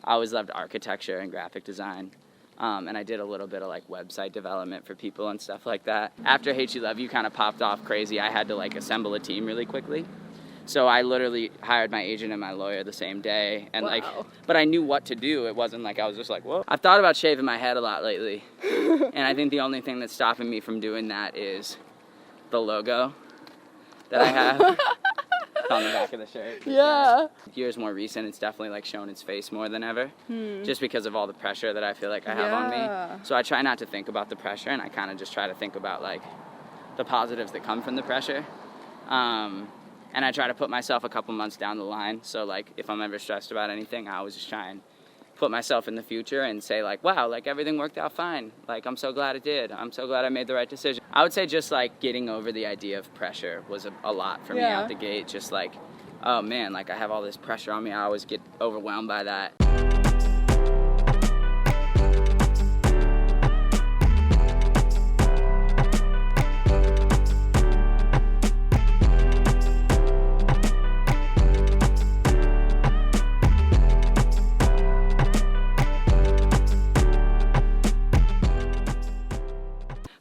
I always loved architecture and graphic design. And I did a little bit of like website development for people and stuff like that. After Hate You Love You kind of popped off crazy, I had to like assemble a team really quickly. So I literally hired my agent and my lawyer the same day, and but I knew what to do. It wasn't like I was just like, whoa. I've thought about shaving my head a lot lately, and I think the only thing that's stopping me from doing that is the logo that I have on the back of the shirt. Yeah. Years more recent, it's definitely like shown its face more than ever, just because of all the pressure that I feel like I have on me. So I try not to think about the pressure, and I kind of just try to think about like the positives that come from the pressure. And I try to put myself a couple months down the line. So like if I'm ever stressed about anything, I always just try and put myself in the future and say like, wow, like everything worked out fine. Like I'm so glad it did. I'm so glad I made the right decision. I would say just like getting over the idea of pressure was a lot for me out the gate. Just like, oh man, like I have all this pressure on me. I always get overwhelmed by that.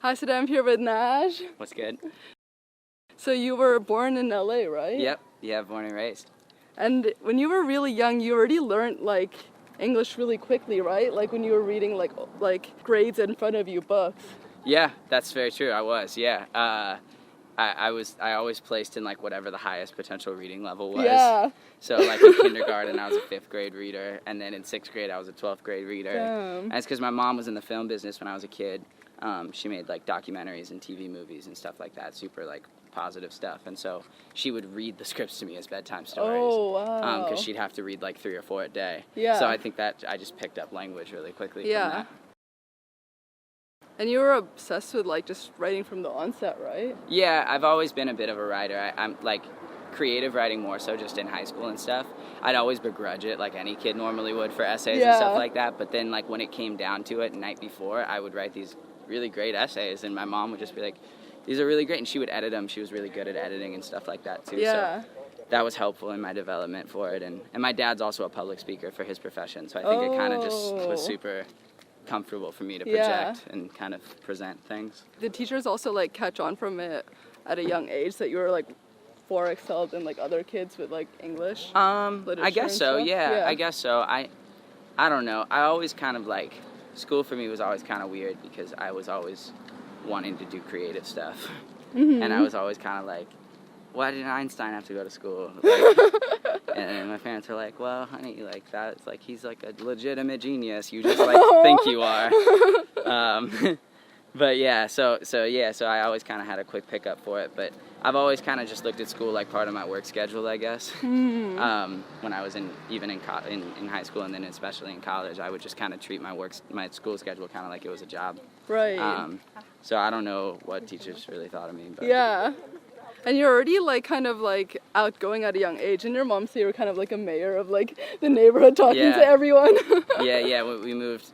Hi, so I'm here with Nash. What's good? So you were born in LA, right? Yep. Yeah, born and raised. And when you were really young, you already learned like English really quickly, right? Like when you were reading like grades in front of you books. Yeah, that's very true. I was. Yeah. I always placed in like whatever the highest potential reading level was. Yeah. So like in kindergarten, I was a 5th grade reader, and then in 6th grade, I was a 12th grade reader. Damn. And it's because my mom was in the film business when I was a kid. She made like documentaries and TV movies and stuff like that, super like positive stuff. And so she would read the scripts to me as bedtime stories. Oh, wow. Because she'd have to read like 3 or 4 a day. Yeah. So I think that I just picked up language really quickly from that. And you were obsessed with like just writing from the onset, right? Yeah, I've always been a bit of a writer. I'm like creative writing more so just in high school and stuff. I'd always begrudge it like any kid normally would for essays and stuff like that. But then like when it came down to it, night before, I would write these really great essays, and my mom would just be like, these are really great, and she would edit them. She was really good at editing and stuff like that too. So that was helpful in my development for it. And my dad's also a public speaker for his profession, so I think it kind of just was super comfortable for me to project and kind of present things. The teachers also like catch on from it at a young age that you were like more excelled than like other kids with like English literature. I guess so. Yeah, I guess so. I don't know. I always kind of like, school for me was always kind of weird because I was always wanting to do creative stuff. And I was always kind of like, why did Einstein have to go to school? Like, and my parents were like, well, honey, like that's like, he's like a legitimate genius. You just like think you are. But yeah, so I always kind of had a quick pickup for it. But I've always kind of just looked at school like part of my work schedule, I guess. When I was in high school, and then especially in college, I would just kind of treat my school schedule kind of like it was a job. Right. So I don't know what teachers really thought of me. But yeah. And you're already like kind of like outgoing at a young age, and your mom said you were kind of like a mayor of like the neighborhood, talking to everyone. Yeah. We moved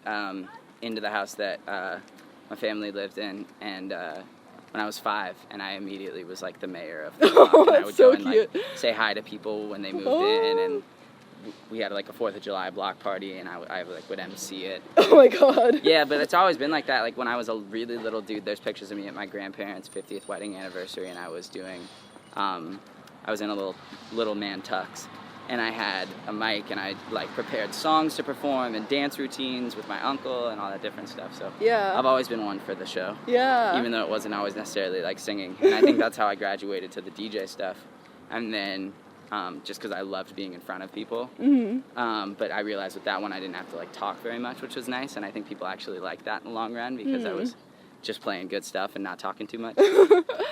into the house that my family lived in, and when I was 5, and I immediately was like the mayor of the block, and I would go and like say hi to people when they moved in, and we had like a 4th of July block party, and I like would MC it. Oh my god. Yeah, but it's always been like that. Like when I was a really little dude, there's pictures of me at my grandparents' 50th wedding anniversary, and I was doing, I was in a little man tux, and I had a mic, and I like prepared songs to perform and dance routines with my uncle and all that different stuff. So I've always been one for the show. Yeah. Even though it wasn't always necessarily like singing, and I think that's how I graduated to the DJ stuff, and then. Just because I loved being in front of people. But I realized with that one I didn't have to like talk very much, which was nice, and I think people actually liked that in the long run because I was just playing good stuff and not talking too much.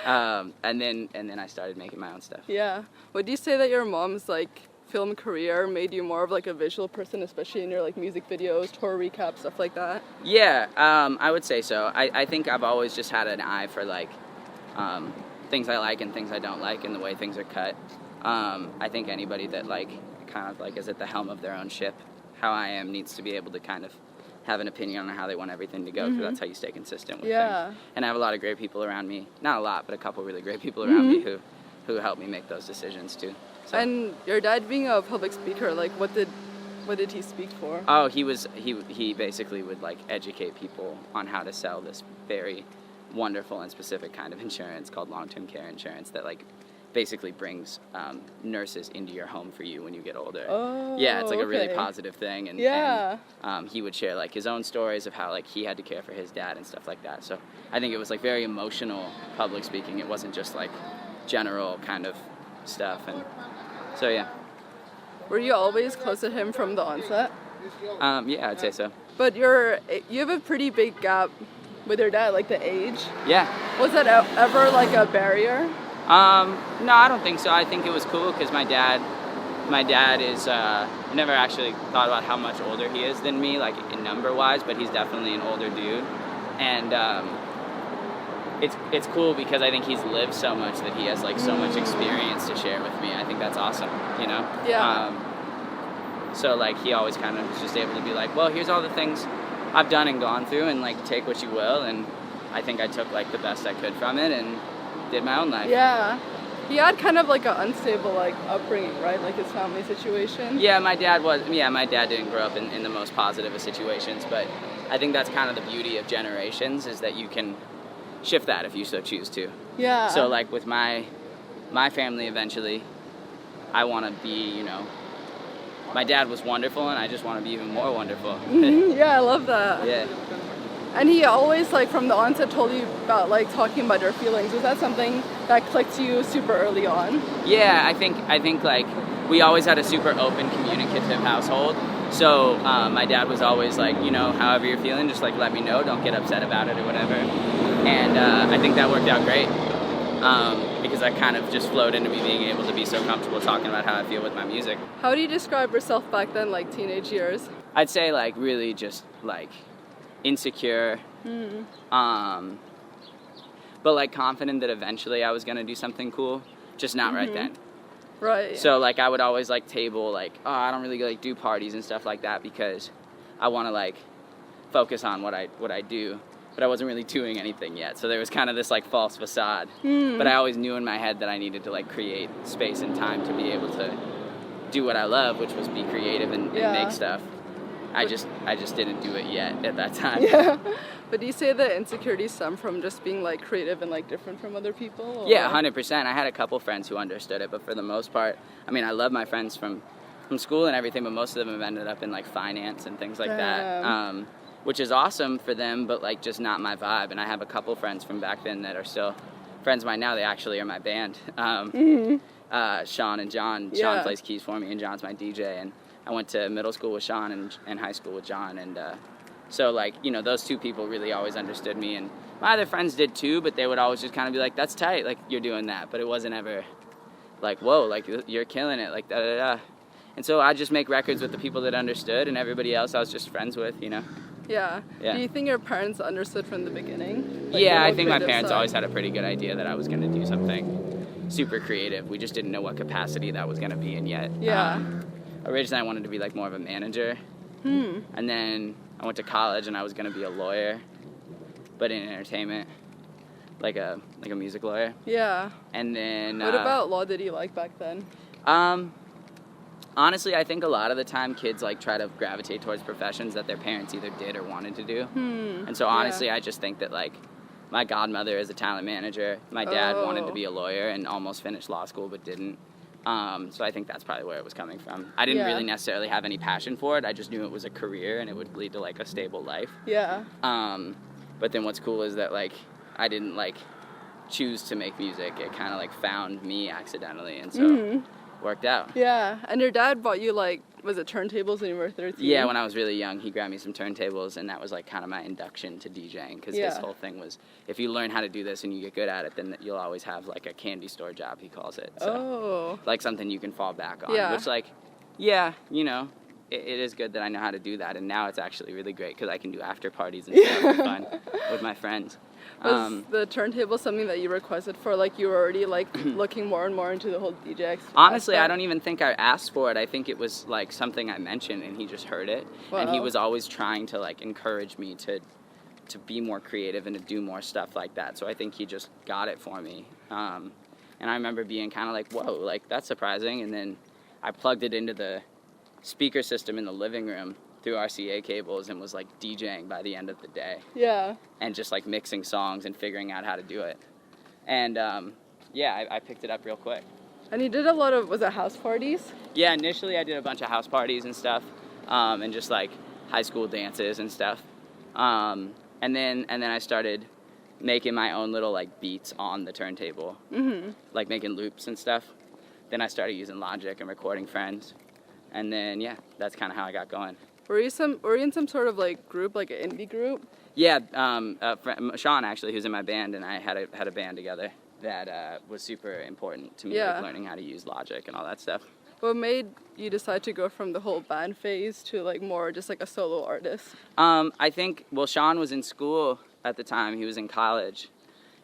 And then I started making my own stuff. Yeah. Would you say that your mom's like film career made you more of like a visual person, especially in your like music videos, tour recaps, stuff like that? Yeah, I would say so. I think I've always just had an eye for like things I like and things I don't like and the way things are cut. I think anybody that like kind of like is at the helm of their own ship, how I am, needs to be able to kind of have an opinion on how they want everything to go, because that's how you stay consistent with things. And I have a lot of great people around me, not a lot, but a couple really great people around me who help me make those decisions too. So. And your dad being a public speaker, like what did What did he speak for? Oh, he basically would like educate people on how to sell this very wonderful and specific kind of insurance called long-term care insurance that like basically brings nurses into your home for you when you get older. Oh, yeah, it's like a really okay. positive thing. And, he would share like his own stories of how like he had to care for his dad and stuff like that. So I think it was like very emotional public speaking. It wasn't just like general kind of stuff. And so yeah. Were you always close to him from the onset? Yeah, I'd say so. But you have a pretty big gap with your dad, like the age. Yeah. Was that ever like a barrier? No, I don't think so. I think it was cool because my dad is, never actually thought about how much older he is than me, like in number wise, but he's definitely an older dude. And, it's cool because I think he's lived so much that he has like so much experience to share with me. I think that's awesome, you know? Yeah. So like he always kind of was just able to be like, well, here's all the things I've done and gone through and like take what you will. And I think I took like the best I could from it and did my own life. Yeah. He had kind of like an unstable like upbringing, right? Like his family situation. Yeah, my dad didn't grow up in the most positive of situations, but I think that's kind of the beauty of generations is that you can shift that if you so choose to. Yeah. So like with my family eventually, I want to be, you know, my dad was wonderful and I just want to be even more wonderful. Yeah, I love that. Yeah. And he always, like, from the onset told you about, like, talking about your feelings. Was that something that clicked to you super early on? Yeah, I think, like, we always had a super open, communicative household. So my dad was always like, you know, however you're feeling, just, like, let me know. Don't get upset about it or whatever. And I think that worked out great because that kind of just flowed into me being able to be so comfortable talking about how I feel with my music. How do you describe yourself back then, like, teenage years? I'd say, like, really just, like, insecure, but like confident that eventually I was gonna do something cool, just not right then. Right. So like I would always like table like, oh, I don't really like do parties and stuff like that because I want to like focus on what I do, but I wasn't really doing anything yet. So there was kind of this like false facade, but I always knew in my head that I needed to like create space and time to be able to do what I love, which was be creative and make stuff. I just didn't do it yet at that time. Yeah. But do you say the insecurities stem from just being like creative and like different from other people? Or? Yeah, 100%. I had a couple friends who understood it, but for the most part, I mean, I love my friends from school and everything, but most of them have ended up in like finance and things like that, which is awesome for them, but like just not my vibe. And I have a couple friends from back then that are still friends of mine now. They actually are my band. Sean and John. Sean plays keys for me, and John's my DJ. And I went to middle school with Sean and high school with John, and so like, you know, those two people really always understood me, and my other friends did too, but they would always just kind of be like, that's tight, like you're doing that, but it wasn't ever like, whoa, like you're killing it, like da da da. And so I just make records with the people that understood, and everybody else I was just friends with, you know. Yeah. Do you think your parents understood from the beginning? Like, yeah, I think my parents always had a pretty good idea that I was going to do something super creative. We just didn't know what capacity that was going to be in yet. Yeah. Originally I wanted to be like more of a manager, and then I went to college and I was going to be a lawyer, but in entertainment, like a music lawyer. Yeah. And then what about law did you like back then? Honestly, I think a lot of the time kids like try to gravitate towards professions that their parents either did or wanted to do. And so honestly, I just think that like my godmother is a talent manager. My dad wanted to be a lawyer and almost finished law school but didn't. So I think that's probably where it was coming from. I didn't really necessarily have any passion for it. I just knew it was a career and it would lead to like a stable life. Yeah. But then what's cool is that like I didn't like choose to make music. It kind of like found me accidentally, and so worked out. Yeah. And your dad bought you like, was it turntables when you were 13? Yeah, when I was really young, he grabbed me some turntables, and that was like kind of my induction to DJing, because his whole thing was, if you learn how to do this and you get good at it, then you'll always have like a candy store job, he calls it. So, like something you can fall back on, which like, yeah, you know, it is good that I know how to do that, and now it's actually really great because I can do after parties and stuff for fun with my friends. Was the turntable something that you requested for? Like you were already like looking more and more into the whole DJ Honestly, I don't even think I asked for it. I think it was like something I mentioned and he just heard it. Wow. And he was always trying to like encourage me to be more creative and to do more stuff like that. So I think he just got it for me. And I remember being kind of like, whoa, like that's surprising. And then I plugged it into the speaker system in the living room through RCA cables and was like DJing by the end of the day. Yeah. And just like mixing songs and figuring out how to do it. And yeah, I picked it up real quick. And you did a lot of, was it house parties? Yeah, initially I did a bunch of house parties and stuff, and just like high school dances and stuff. And then I started making my own little like beats on the turntable, like making loops and stuff. Then I started using Logic and recording friends. And then yeah, that's kind of how I got going. Were you in some sort of like group, like an indie group? Yeah, Sean actually, who's in my band, and I had a band together that was super important to me, like learning how to use Logic and all that stuff. What made you decide to go from the whole band phase to like more just like a solo artist? I think, well, Sean was in school at the time. He was in college.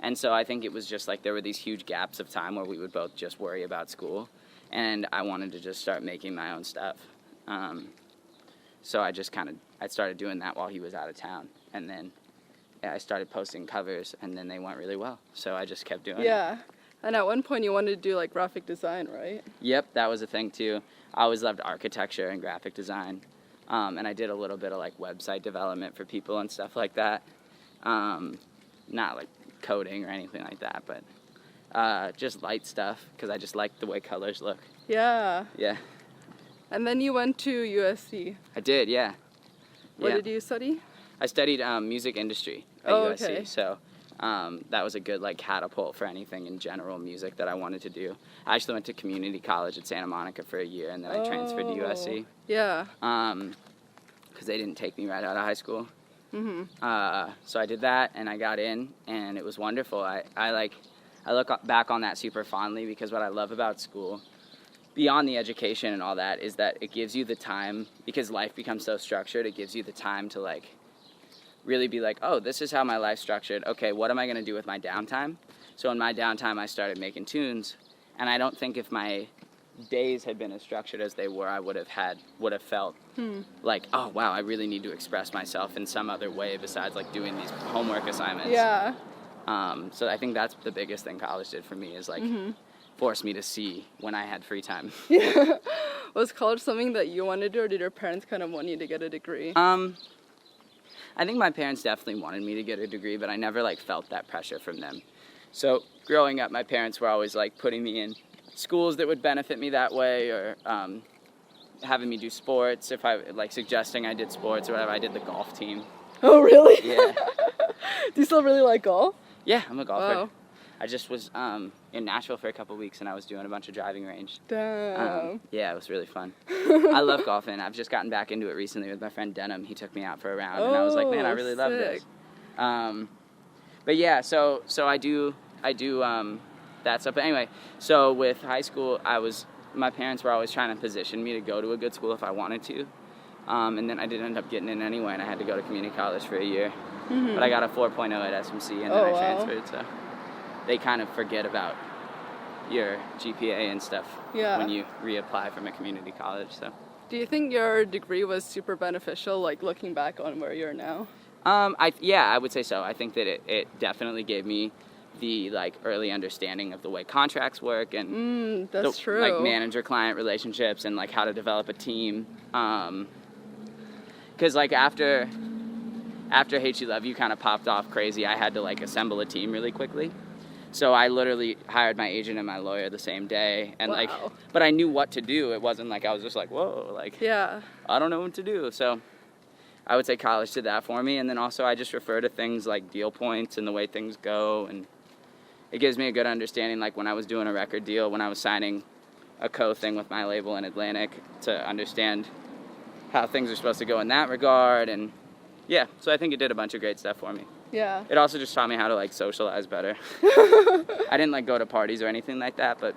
And so I think it was just like there were these huge gaps of time where we would both just worry about school. And I wanted to just start making my own stuff. So I just I started doing that while he was out of town. And then I started posting covers, and then they went really well. So I just kept doing it. Yeah. And at one point you wanted to do like graphic design, right? Yep, that was a thing too. I always loved architecture and graphic design. And I did a little bit of like website development for people and stuff like that. Not like coding or anything like that, but just light stuff, because I just liked the way colors look. Yeah. Yeah. And then you went to USC. I did, yeah. What did you study? I studied music industry at USC, okay. So that was a good like catapult for anything in general music that I wanted to do. I actually went to community college at Santa Monica for a year, and then I transferred to USC. Yeah. Because they didn't take me right out of high school. So I did that, and I got in, and it was wonderful. I look back on that super fondly, because what I love about school, beyond the education and all that, is that it gives you the time, because life becomes so structured, it gives you the time to like really be like, oh, this is how my life's structured. Okay, what am I going to do with my downtime? So in my downtime, I started making tunes, and I don't think if my days had been as structured as they were, I would have felt like, oh wow, I really need to express myself in some other way besides like doing these homework assignments. Yeah. So I think that's the biggest thing college did for me, is like force me to see when I had free time. Yeah. Was college something that you wanted to do, or did your parents kind of want you to get a degree? I think my parents definitely wanted me to get a degree, but I never like felt that pressure from them. So growing up, my parents were always like putting me in schools that would benefit me that way, or having me do sports. If I like suggesting I did sports or whatever, I did the golf team. Oh, really? Yeah. Do you still really like golf? Yeah, I'm a golfer. Wow. I just was in Nashville for a couple weeks, and I was doing a bunch of driving range. Damn. Yeah, it was really fun. I love golfing. I've just gotten back into it recently with my friend Denham. He took me out for a round, and I was like, man, I really love this. But yeah, so I do that stuff. But anyway, so with high school, my parents were always trying to position me to go to a good school if I wanted to. And then I did end up getting in anyway, and I had to go to community college for a year. But I got a 4.0 at SMC, and then I transferred, so they kind of forget about your GPA and stuff when you reapply from a community college. So, do you think your degree was super beneficial, like looking back on where you're now? I would say so. I think that it definitely gave me the like early understanding of the way contracts work, and that's true. Like manager-client relationships, and like how to develop a team. Because like after Hate You Love You kind of popped off crazy, I had to like assemble a team really quickly. So I literally hired my agent and my lawyer the same day, and but I knew what to do. It wasn't like I was just like, whoa, like I don't know what to do. So I would say college did that for me, and then also I just refer to things like deal points and the way things go, and it gives me a good understanding, like when I was doing a record deal, when I was signing a co-thing with my label in Atlantic, to understand how things are supposed to go in that regard. And yeah, so I think it did a bunch of great stuff for me. Yeah. It also just taught me how to like socialize better. I didn't like go to parties or anything like that, but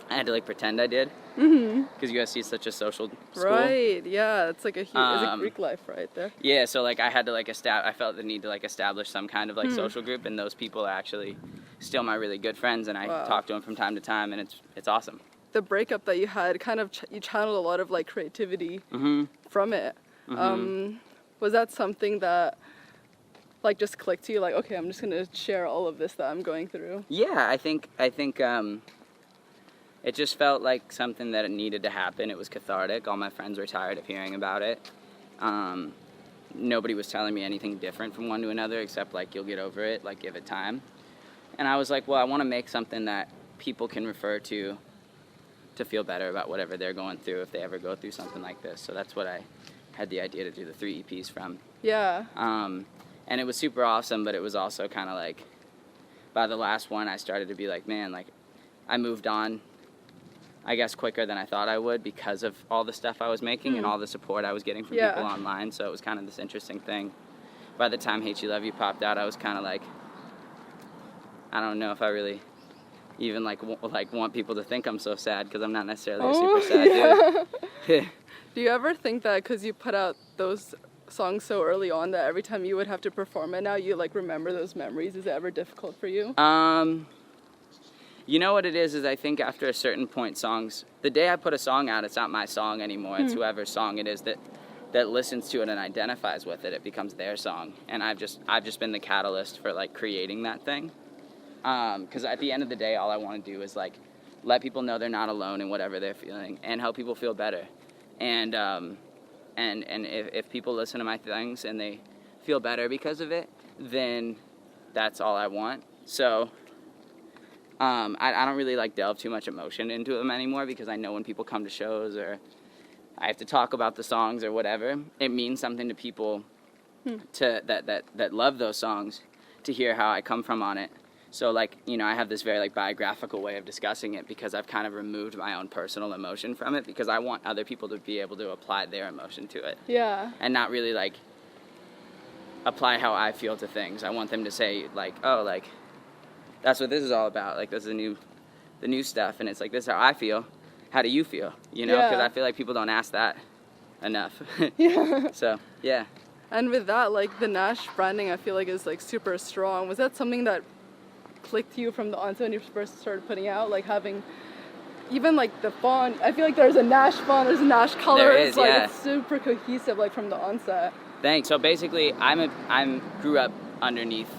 I had to like pretend I did. Because USC is such a social school. Right, yeah, it's like a huge, it's a Greek life right there. Yeah, so like I had to like I felt the need to like establish some kind of like social group, and those people are actually still my really good friends, and I talk to them from time to time, and it's awesome. The breakup that you had, kind of you channeled a lot of like creativity from it. Was that something that like just clicked to you, like, okay, I'm just gonna share all of this that I'm going through? Yeah, I think it just felt like something that needed to happen. It was cathartic. All my friends were tired of hearing about it. Nobody was telling me anything different from one to another except, like, you'll get over it, like, give it time. And I was like, well, I want to make something that people can refer to feel better about whatever they're going through if they ever go through something like this. So that's what I had the idea to do the 3 EPs from. Yeah. And it was super awesome, but it was also kind of like, by the last one, I started to be like, man, like, I moved on, I guess, quicker than I thought I would because of all the stuff I was making and all the support I was getting from people online. So it was kind of this interesting thing. By the time Hate You Love You popped out, I was kind of like, I don't know if I really even like want people to think I'm so sad, because I'm not necessarily a super sad dude. Do you ever think that because you put out those songs so early on that every time you would have to perform it now, you like remember those memories? Is it ever difficult for you? You know what it is I think after a certain point, songs, the day I put a song out, it's not my song anymore. It's whoever's song it is that listens to it and identifies with it. It becomes their song. And I've just been the catalyst for like creating that thing. Because at the end of the day, all I want to do is like let people know they're not alone in whatever they're feeling and help people feel better. And if people listen to my things and they feel better because of it, then that's all I want. So I don't really like delve too much emotion into them anymore, because I know when people come to shows or I have to talk about the songs or whatever, it means something to people that love those songs to hear how I come from on it. So, like, you know, I have this very, like, biographical way of discussing it because I've kind of removed my own personal emotion from it, because I want other people to be able to apply their emotion to it. Yeah. And not really, like, apply how I feel to things. I want them to say, like, oh, like, that's what this is all about. Like, this is the new stuff, and it's like, this is how I feel. How do you feel? You know? Because I feel like people don't ask that enough. Yeah. So, yeah. And with that, like, the Nash branding, I feel like is, like, super strong. Was that something that clicked to you from the onset when you first started putting out, like having even like the font? I feel like there's a Nash font, there's a Nash color. There is, it's like yeah. It's super cohesive, like from the onset. Thanks. So basically, I grew up underneath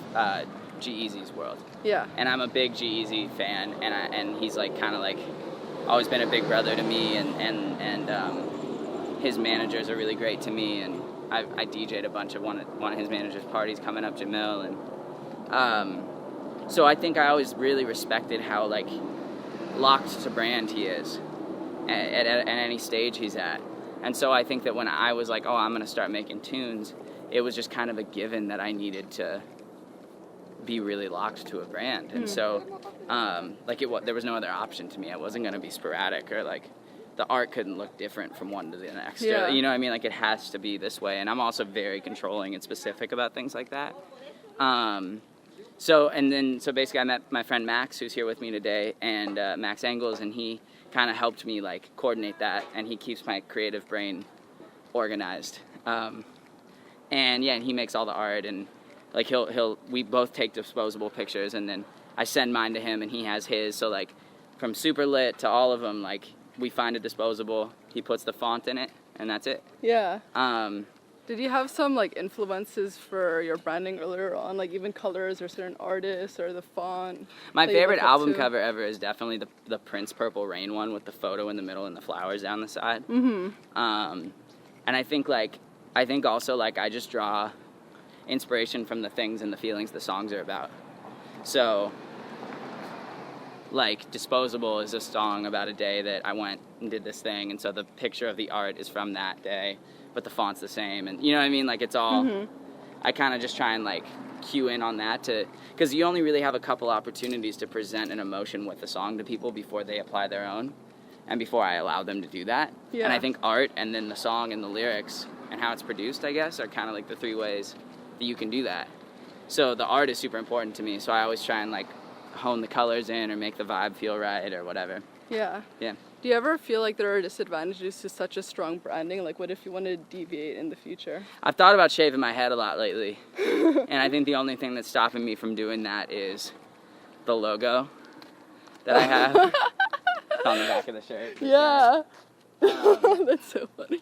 g-eazy's world. Yeah. And I'm a big g-eazy fan, and he's like kind of like always been a big brother to me, and his managers are really great to me, and I DJ'd a bunch of one of his managers' parties coming up, Jamil, and so I think I always really respected how, like, locked to brand he is at any stage he's at. And so I think that when I was like, oh, I'm going to start making tunes, it was just kind of a given that I needed to be really locked to a brand. And so, there was no other option to me. I wasn't going to be sporadic, or, like, the art couldn't look different from one to the next. Yeah. Or, you know what I mean? Like, it has to be this way. And I'm also very controlling and specific about things like that. So basically I met my friend Max, who's here with me today, and Max Engels, and he kind of helped me like coordinate that, and he keeps my creative brain organized. And he makes all the art, and like we both take disposable pictures, and then I send mine to him and he has his. So like from super lit to all of them, like we find a disposable, he puts the font in it, and that's it. Yeah. Did you have some like influences for your branding earlier on, like even colors or certain artists or the font? My favorite album cover ever is definitely the Prince Purple Rain one with the photo in the middle and the flowers down the side. Mm-hmm. And I think also like I just draw inspiration from the things and the feelings the songs are about. So like Disposable is a song about a day that I went and did this thing, and so the picture of the art is from that day, but the font's the same, and you know what I mean? Like it's all, I kind of just try and like cue in on that because you only really have a couple opportunities to present an emotion with the song to people before they apply their own, and before I allow them to do that. Yeah. And I think art and then the song and the lyrics and how it's produced, I guess, are kind of like the three ways that you can do that. So the art is super important to me, so I always try and like hone the colors in or make the vibe feel right or whatever. Yeah. Yeah. Do you ever feel like there are disadvantages to such a strong branding? Like what if you want to deviate in the future? I've thought about shaving my head a lot lately. And I think the only thing that's stopping me from doing that is the logo that I have on the back of the shirt. Yeah. That's so funny.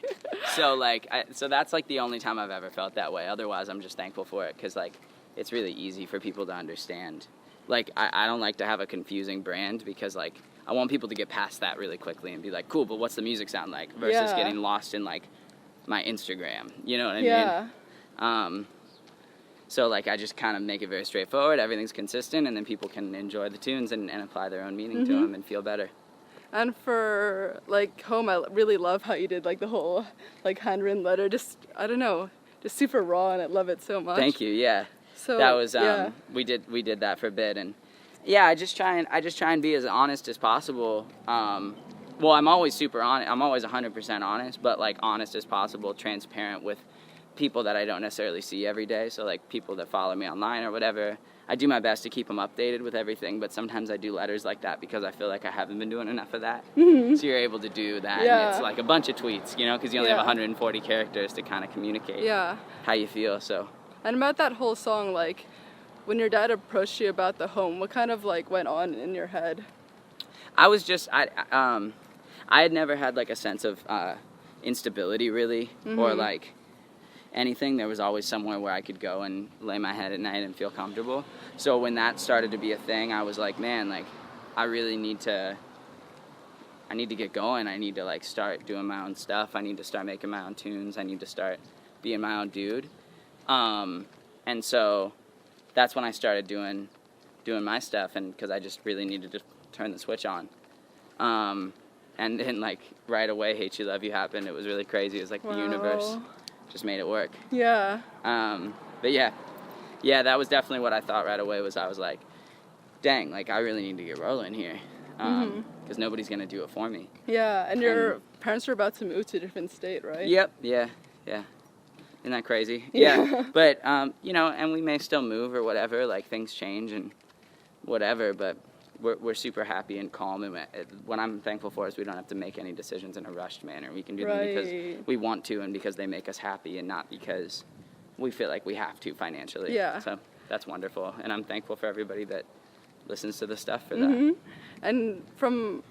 So like, so that's like the only time I've ever felt that way. Otherwise, I'm just thankful for it because like, it's really easy for people to understand. Like, I don't like to have a confusing brand because like, I want people to get past that really quickly and be like, cool, but what's the music sound like? Versus getting lost in like my Instagram, you know what I mean? So like I just kind of make it very straightforward, everything's consistent, and then people can enjoy the tunes and apply their own meaning to them and feel better. And for like Home, I really love how you did like the whole like handwritten letter, just, I don't know, just super raw, and I love it so much. Thank you, yeah. So that was, we did that for a bit, and yeah, I just try and be as honest as possible. Well, I'm always super honest, I'm always 100% honest, but like honest as possible, transparent with people that I don't necessarily see every day. So like people that follow me online or whatever, I do my best to keep them updated with everything, but sometimes I do letters like that because I feel like I haven't been doing enough of that. So you're able to do that, and it's like a bunch of tweets, you know, because you only have 140 characters to kind of communicate how you feel. So. And about that whole song, like when your dad approached you about the Home, what kind of like went on in your head? I was just, I had never had like a sense of instability really, or like anything. There was always somewhere where I could go and lay my head at night and feel comfortable. So when that started to be a thing, I was like, man, like I really need to get going. I need to like start doing my own stuff. I need to start making my own tunes. I need to start being my own dude. And so that's when I started doing my stuff, and because I just really needed to turn the switch on. And then like right away, Hate You, Love You happened. It was really crazy. It was like the universe just made it work. Yeah. But yeah, that was definitely what I thought right away. I was like, dang, like I really need to get rolling here, because nobody's gonna do it for me. Yeah, and your parents were about to move to a different state, right? Yep. Yeah. Isn't that crazy? Yeah. But you know, and we may still move or whatever. Like things change and whatever, but we're super happy and calm, and what I'm thankful for is we don't have to make any decisions in a rushed manner. We can do them because we want to and because they make us happy, and not because we feel like we have to financially. Yeah. So that's wonderful, and I'm thankful for everybody that listens to the stuff for that. And from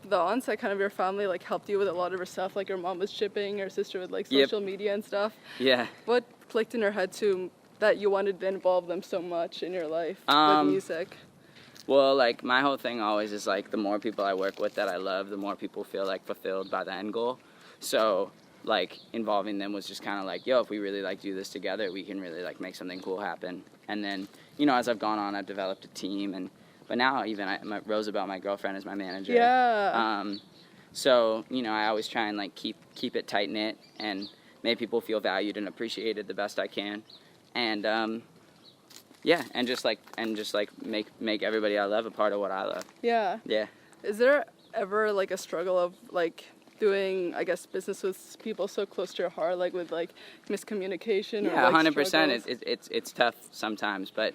the onset, kind of your family like helped you with a lot of your stuff, like your mom was shipping, your sister with like social media and stuff. Yeah. What clicked in your head to that you wanted to involve them so much in your life with music? Well, like my whole thing always is like the more people I work with that I love, the more people feel like fulfilled by the end goal. So like involving them was just kind of like, yo, if we really like do this together, we can really like make something cool happen. And then, you know, as I've gone on, I've developed a team, but now even Roosevelt, my girlfriend, is my manager. Yeah. So, you know, I always try and like keep it tight knit and make people feel valued and appreciated the best I can. And yeah, and just like make everybody I love a part of what I love. Yeah. Yeah. Is there ever like a struggle of like doing, I guess, business with people so close to your heart, like with like miscommunication? Yeah, or, like, 100%. It's tough sometimes, but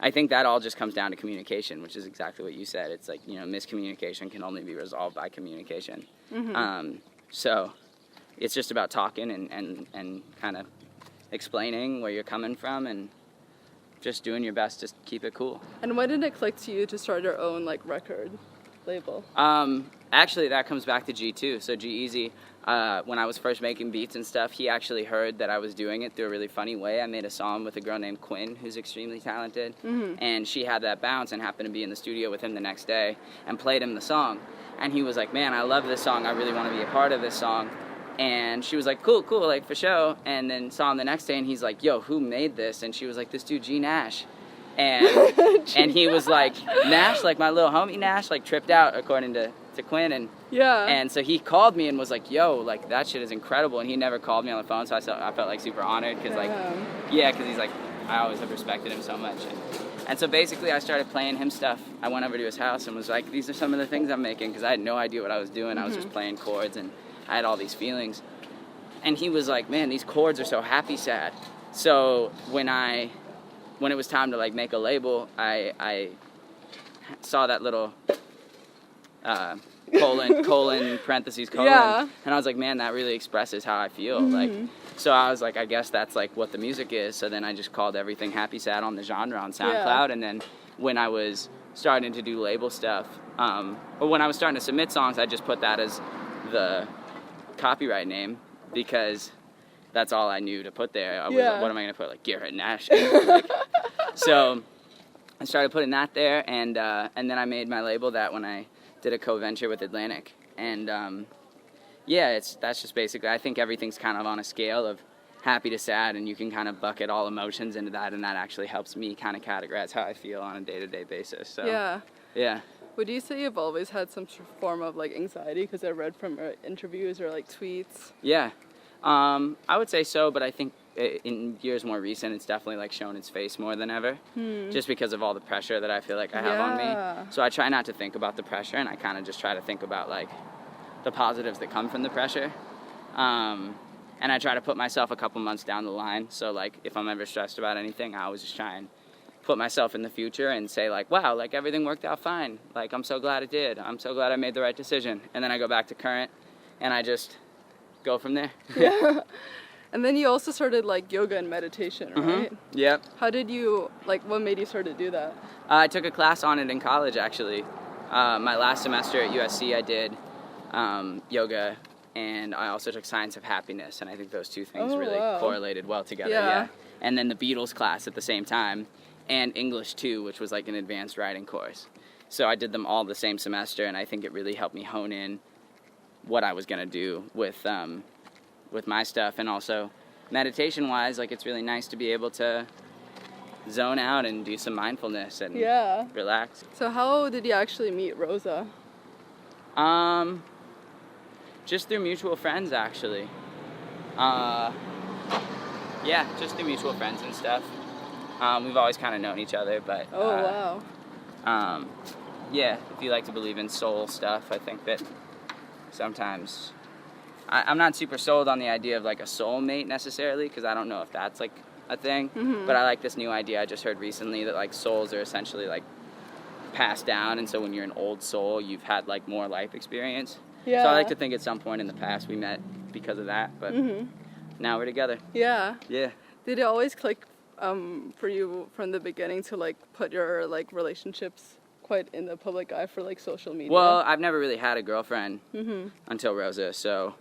I think that all just comes down to communication, which is exactly what you said. It's like, you know, miscommunication can only be resolved by communication. So it's just about talking and kind of explaining where you're coming from and just doing your best to keep it cool. And when did it click to you to start your own like record label? Actually, that comes back to G2. So g-eazy, when I was first making beats and stuff, he actually heard that I was doing it through a really funny way. I made a song with a girl named Quinn, who's extremely talented, and she had that bounce and happened to be in the studio with him the next day and played him the song. And he was like, man, I love this song. I really want to be a part of this song. And she was like, cool, like for show. And then saw him the next day and he's like, yo, who made this? And she was like, this dude, G-Nash. And and he was like, Nash, like my little homie Nash, like tripped out according to Quinn. And and so he called me and was like, yo, like that shit is incredible. And he never called me on the phone, so I felt like super honored because because he's like, I always have respected him so much. And so basically I started playing him stuff. I went over to his house and was like, these are some of the things I'm making, because I had no idea what I was doing. I was just playing chords and I had all these feelings. And he was like, man, these chords are so happy sad. So when it was time to like make a label, I saw that little colon parentheses colon, and I was like, man, that really expresses how I feel. Like, so I was like, I guess that's like what the music is. So then I just called everything happy sad on the genre on SoundCloud. And then when I was starting to do label stuff, or when I was starting to submit songs, I just put that as the copyright name, because that's all I knew to put there. I was like, what am I going to put? Like Garrett Nash. Like, so I started putting that there, and then I made my label that when I did a co-venture with Atlantic, and yeah, that's just basically, I think everything's kind of on a scale of happy to sad, and you can kind of bucket all emotions into that, and that actually helps me kind of categorize how I feel on a day-to-day basis. So yeah. Would you say you've always had some form of like anxiety? Because I read from interviews or like tweets. Yeah, I would say so, but I think in years more recent, it's definitely like shown its face more than ever, just because of all the pressure that I feel like I have on me. So I try not to think about the pressure, and I kind of just try to think about like the positives that come from the pressure. And I try to put myself a couple months down the line. So like if I'm ever stressed about anything, I always just try and put myself in the future and say like, wow, like everything worked out fine. Like I'm so glad it did. I'm so glad I made the right decision. And then I go back to current and I just go from there. Yeah. And then you also started like yoga and meditation, right? Yep. How did you, like, what made you start to do that? I took a class on it in college, actually. My last semester at USC, I did yoga, and I also took Science of Happiness, and I think those two things really correlated well together. Yeah. And then the Beatles class at the same time, and English too, which was like an advanced writing course. So I did them all the same semester, and I think it really helped me hone in what I was going to do with my stuff. And also meditation-wise, like it's really nice to be able to zone out and do some mindfulness and relax. So how did you actually meet Rosa? Just through mutual friends, actually. Yeah, just through mutual friends and stuff. We've always kind of known each other, but yeah, if you like to believe in soul stuff, I think that sometimes I'm not super sold on the idea of like a soulmate necessarily, because I don't know if that's like a thing, but I like this new idea I just heard recently that like souls are essentially like passed down, and so when you're an old soul, you've had like more life experience. So I like to think at some point in the past we met because of that, but now we're together. Yeah. Did it always click for you from the beginning to like put your like relationships quite in the public eye for like social media? Well, I've never really had a girlfriend until Rosa, so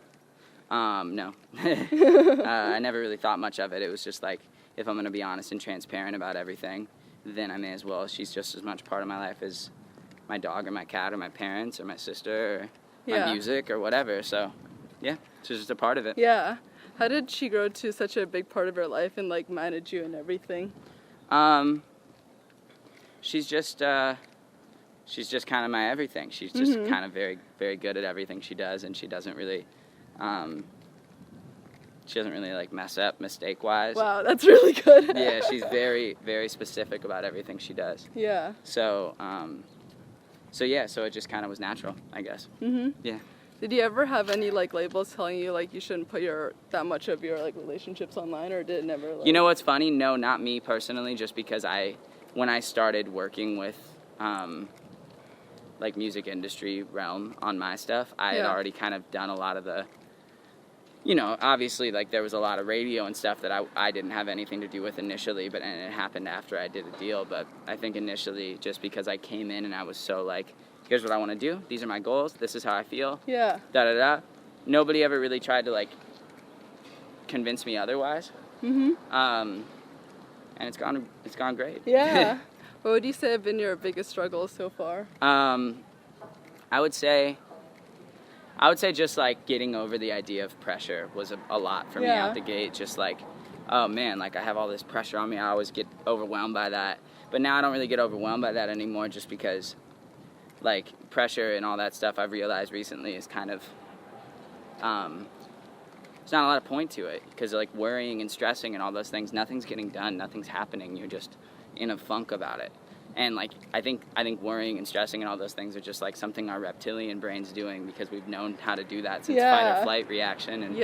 no. I never really thought much of it. It was just like, if I'm going to be honest and transparent about everything, then I may as well. She's just as much part of my life as my dog or my cat or my parents or my sister or my music or whatever. So yeah, she's just a part of it. Yeah. How did she grow to such a big part of your life and like manage you and everything? She's just kind of my everything. She's just kind of very, very good at everything she does, and she doesn't really like mess up mistake-wise. Wow, that's really good. Yeah, she's very, very specific about everything she does. Yeah. So so it just kind of was natural, I guess. Yeah. Did you ever have any like labels telling you like you shouldn't put that much of your like relationships online, or did it never? Like... You know what's funny? No, not me personally. Just because when I started working with like music industry realm on my stuff, I had already kind of done a lot of the, you know, obviously like there was a lot of radio and stuff that I didn't have anything to do with initially, and it happened after I did a deal. But I think initially, just because I came in and I was so like, here's what I want to do, these are my goals, this is how I feel, nobody ever really tried to like convince me otherwise. And it's gone great. Yeah. What would you say have been your biggest struggles so far? I would say just like getting over the idea of pressure was a lot for me out the gate. Just like, oh man, like I have all this pressure on me. I always get overwhelmed by that. But now I don't really get overwhelmed by that anymore, just because like pressure and all that stuff I've realized recently is kind of, there's not a lot of point to it, because like worrying and stressing and all those things, nothing's getting done, nothing's happening. You're just in a funk about it. And like I think worrying and stressing and all those things are just like something our reptilian brain's doing, because we've known how to do that since fight or flight reaction, and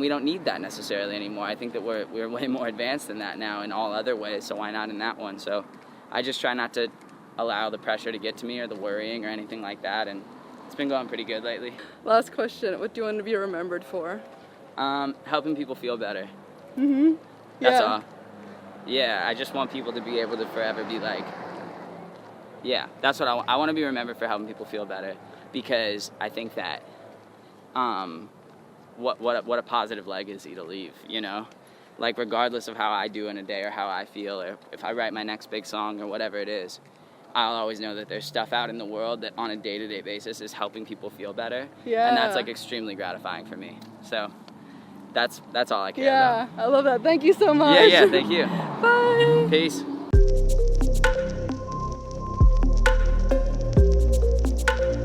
we don't need that necessarily anymore. I think that we're way more advanced than that now in all other ways, so why not in that one? So I just try not to allow the pressure to get to me or the worrying or anything like that, and it's been going pretty good lately. Last question, what do you want to be remembered for? Helping people feel better. That's all. Yeah, I just want people to be able to forever be like, that's what I want to be remembered for, helping people feel better, because I think that what a positive legacy to leave, you know? Like regardless of how I do in a day or how I feel, or if I write my next big song or whatever it is, I'll always know that there's stuff out in the world that on a day-to-day basis is helping people feel better. Yeah. And that's like extremely gratifying for me. So that's all I care about. Yeah, I love that. Thank you so much. Yeah, thank you. Bye. Peace.